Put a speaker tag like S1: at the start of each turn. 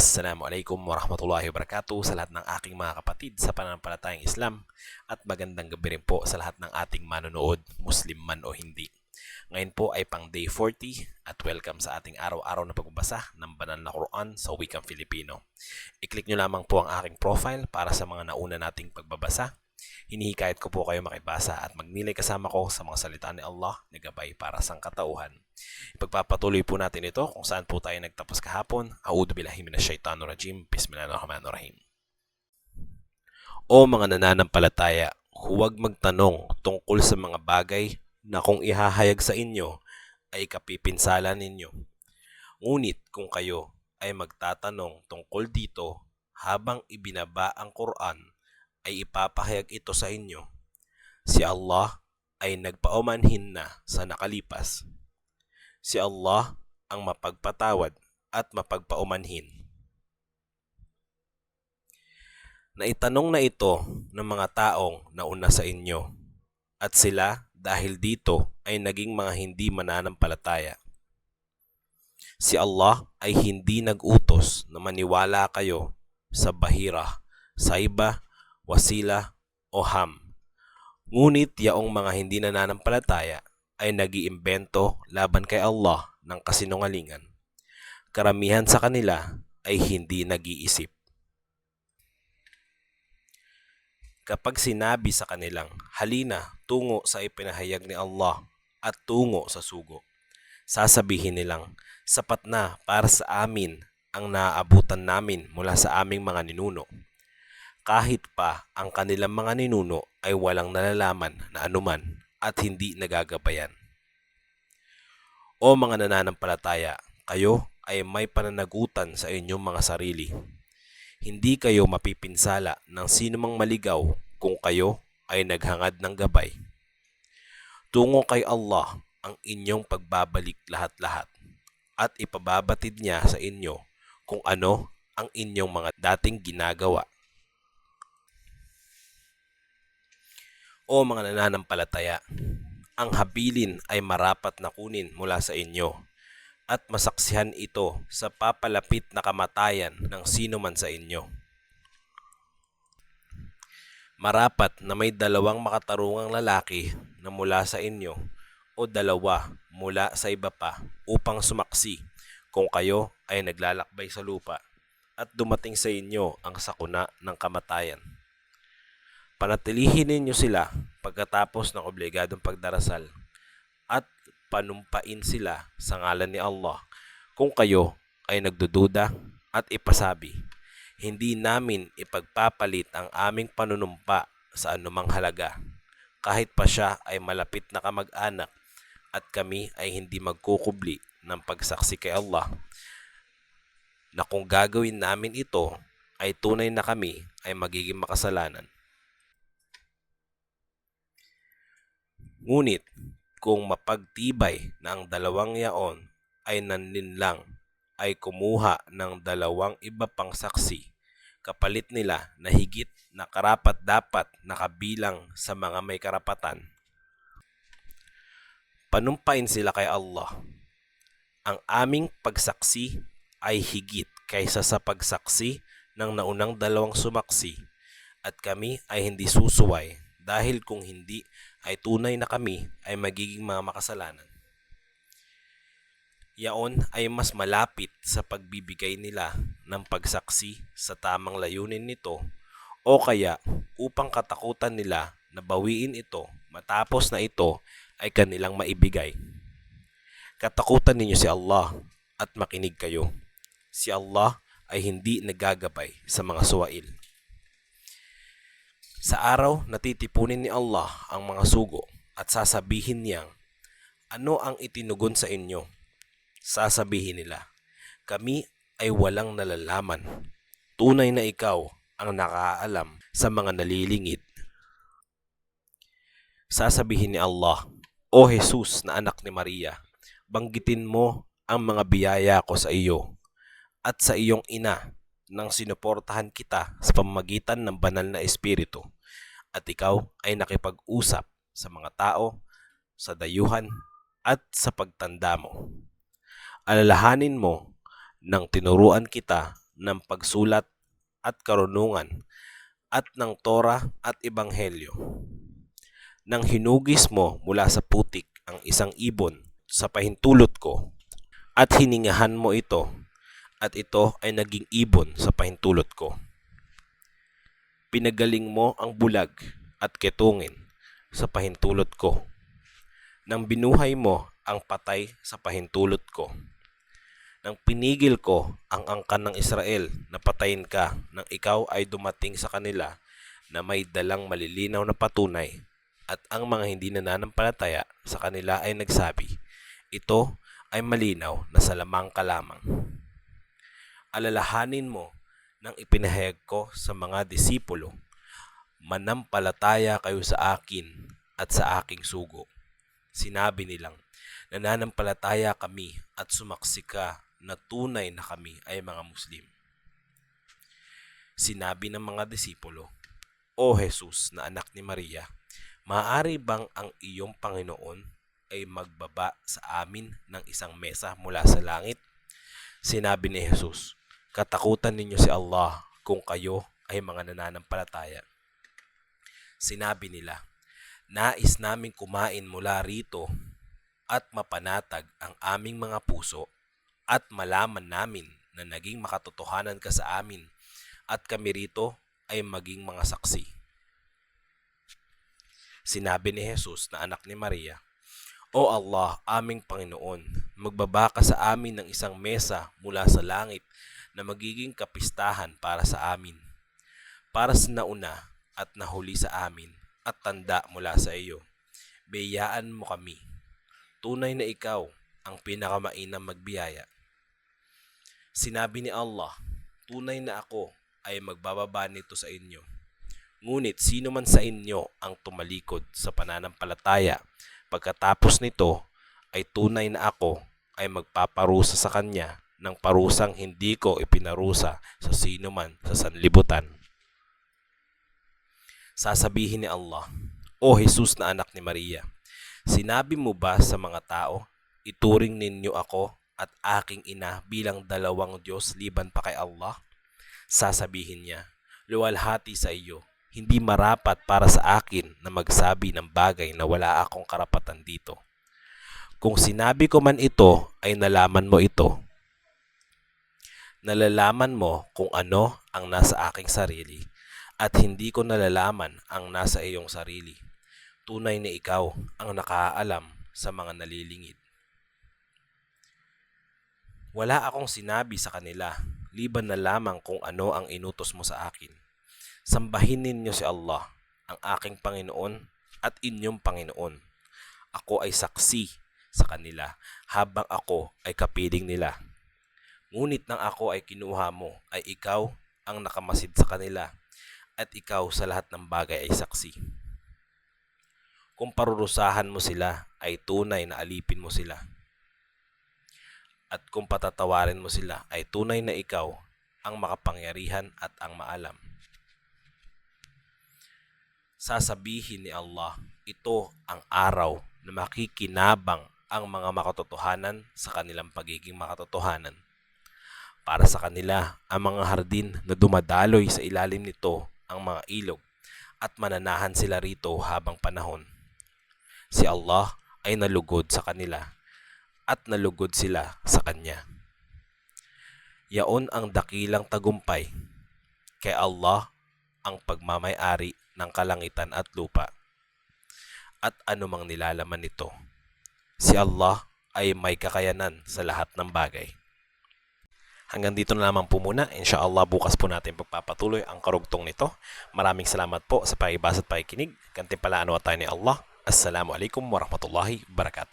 S1: Assalamualaikum warahmatullahi wabarakatuh sa lahat ng aking mga kapatid sa pananampalatayang Islam at magandang gabi rin po sa lahat ng ating manonood, Muslim man o hindi. Ngayon po ay pang day 40 at welcome sa ating araw-araw na pagbabasa ng banal na Quran sa wikang Filipino. I-click nyo lamang po ang aking profile para sa mga nauna nating pagbabasa. Hinihikayat ko po kayo makibasa at magnilay kasama ko sa mga salita ni Allah na gabay para sa katauhan. Ipagpapatuloy po natin ito kung saan po tayo nagtapos kahapon. A'udhu billahi minasyaitanir rajim. Bismillahirrahmanirrahim. O mga nananampalataya, huwag magtanong tungkol sa mga bagay na kung ihahayag sa inyo ay kapipinsala ninyo. Ngunit kung kayo ay magtatanong tungkol dito habang ibinaba ang Quran, ay ipapahayag ito sa inyo. Si Allah ay nagpaumanhin na sa nakalipas. Si Allah ang mapagpatawad at mapagpaumanhin. Naitanong na ito ng mga taong nauna sa inyo at sila dahil dito ay naging mga hindi mananampalataya. Si Allah ay hindi nag-utos na maniwala kayo sa Bahira, Saiba, Wasila o Ham. Ngunit yaong mga hindi nananampalataya ay nag-iimbento laban kay Allah ng kasinungalingan. Karamihan sa kanila ay hindi nag-iisip. Kapag sinabi sa kanilang, halina tungo sa ipinahayag ni Allah at tungo sa sugo, sasabihin nilang, sapat na para sa amin ang naaabutan namin mula sa aming mga ninuno. Kahit pa ang kanilang mga ninuno ay walang nalalaman na anuman at hindi nagagabayan. O mga nananampalataya, kayo ay may pananagutan sa inyong mga sarili. Hindi kayo mapipinsala ng sinumang maligaw kung kayo ay naghangad ng gabay. Tungo kay Allah ang inyong pagbabalik lahat-lahat at ipababatid niya sa inyo kung ano ang inyong mga dating ginagawa. O mga nananampalataya, ang habilin ay marapat na kunin mula sa inyo at masaksihan ito sa papalapit na kamatayan ng sino man sa inyo. Marapat na may dalawang makatarungang lalaki na mula sa inyo o dalawa mula sa iba pa upang sumaksi kung kayo ay naglalakbay sa lupa at dumating sa inyo ang sakuna ng kamatayan. Panatilihin ninyo sila pagkatapos ng obligadong pagdarasal at panumpain sila sa ngalan ni Allah kung kayo ay nagdududa at ipasabi, hindi namin ipagpapalit ang aming panunumpa sa anumang halaga kahit pa siya ay malapit na kamag-anak at kami ay hindi magkukubli ng pagsaksi kay Allah na kung gagawin namin ito ay tunay na kami ay magiging makasalanan. Ngunit kung mapagtibay na ang dalawang yaon ay nanlinlang ay kumuha ng dalawang iba pang saksi, kapalit nila na higit na karapat-dapat na kabilang sa mga may karapatan. Panumpain sila kay Allah. Ang aming pagsaksi ay higit kaysa sa pagsaksi ng naunang dalawang sumaksi at kami ay hindi susuway dahil kung hindi ay tunay na kami ay magiging mga makasalanan. Yaon ay mas malapit sa pagbibigay nila ng pagsaksi sa tamang layunin nito o kaya upang katakutan nila na bawiin ito matapos na ito ay kanilang maibigay. Katakutan ninyo si Allah at makinig kayo. Si Allah ay hindi nagagabay sa mga suwail. Sa araw na titipunin ni Allah ang mga sugo at sasabihin niyang, ano ang itinugon sa inyo? Sasabihin nila, kami ay walang nalalaman. Tunay na ikaw ang nakaalam sa mga nalilingid. Sasabihin ni Allah, O Jesus na anak ni Maria, banggitin mo ang mga biyaya ko sa iyo at sa iyong ina nang sinuportahan kita sa pamamagitan ng banal na espiritu at ikaw ay nakipag-usap sa mga tao, sa dayuhan at sa pagtanda mo. Alalahanin mo nang tinuruan kita ng pagsulat at karunungan at ng Torah at Ebanghelyo. Nang hinugis mo mula sa putik ang isang ibon sa pahintulot ko at hiningahan mo ito at ito ay naging ibon sa pahintulot ko. Pinagaling mo ang bulag at ketungin sa pahintulot ko. Nang binuhay mo ang patay sa pahintulot ko. Nang pinigil ko ang angkan ng Israel na patayin ka nang ikaw ay dumating sa kanila na may dalang malilinaw na patunay at ang mga hindi nananampalataya sa kanila ay nagsabi, ito ay malinaw na salamang ka lamang. Alalahanin mo nang ipinahayag ko sa mga disipulo, manampalataya kayo sa akin at sa aking sugo. Sinabi nilang, nananampalataya kami at sumaksi ka na tunay na kami ay mga Muslim. Sinabi ng mga disipulo, O Jesus na anak ni Maria, maaari bang ang iyong Panginoon ay magbaba sa amin ng isang mesa mula sa langit? Sinabi ni Jesus, katakutan ninyo si Allah kung kayo ay mga nananampalataya. Sinabi nila, nais naming kumain mula rito at mapanatag ang aming mga puso at malaman namin na naging makatotohanan ka sa amin at kami rito ay maging mga saksi. Sinabi ni Jesus na anak ni Maria, O Allah, aming Panginoon, magbaba ka sa amin ng isang mesa mula sa langit na magiging kapistahan para sa amin, para sa nauna at nahuli sa amin at tanda mula sa iyo. Biyayaan mo kami. Tunay na ikaw ang pinakamainam magbiyaya. Sinabi ni Allah, tunay na ako ay magbababa nito sa inyo. Ngunit sino man sa inyo ang tumalikod sa pananampalataya, pagkatapos nito ay tunay na ako ay magpaparusa sa kanya ng parusang hindi ko ipinarusa sa sino man sa sanlibutan. Sasabihin ni Allah, O Jesus na anak ni Maria, sinabi mo ba sa mga tao, ituring ninyo ako at aking ina bilang dalawang Diyos liban pa kay Allah? Sasabihin niya, luwalhati sa iyo, hindi marapat para sa akin na magsabi ng bagay na wala akong karapatan dito. Kung sinabi ko man ito, ay nalaman mo ito. Nalalaman mo kung ano ang nasa aking sarili at hindi ko nalalaman ang nasa iyong sarili. Tunay na ikaw ang nakaalam sa mga nalilingid. Wala akong sinabi sa kanila, liban na lamang kung ano ang inutos mo sa akin. Sambahin ninyo si Allah, ang aking Panginoon at inyong Panginoon. Ako ay saksi sa kanila habang ako ay kapiling nila. Ngunit nang ako ay kinuha mo, ay ikaw ang nakamasid sa kanila at ikaw sa lahat ng bagay ay saksi. Kung parurusahan mo sila, ay tunay na alipin mo sila. At kung patatawarin mo sila, ay tunay na ikaw ang makapangyarihan at ang maalam. Sasabihin ni Allah, ito ang araw na makikinabang ang mga makatotohanan sa kanilang pagiging makatotohanan. Para sa kanila, ang mga hardin na dumadaloy sa ilalim nito ang mga ilog at mananahan sila rito habang panahon. Si Allah ay nalugod sa kanila at nalugod sila sa Kanya. Yaon ang dakilang tagumpay, kay Allah ang pagmamay-ari ng kalangitan at lupa at anumang nilalaman nito. Si Allah ay may kakayanan sa lahat ng bagay. Hanggang dito na lamang po muna. Inshallah bukas po natin pagpapatuloy ang karugtong nito. Maraming salamat po sa pakibasa at pakikinig. Gantimpalaan tayo ni Allah. Assalamualaikum warahmatullahi wabarakatuh.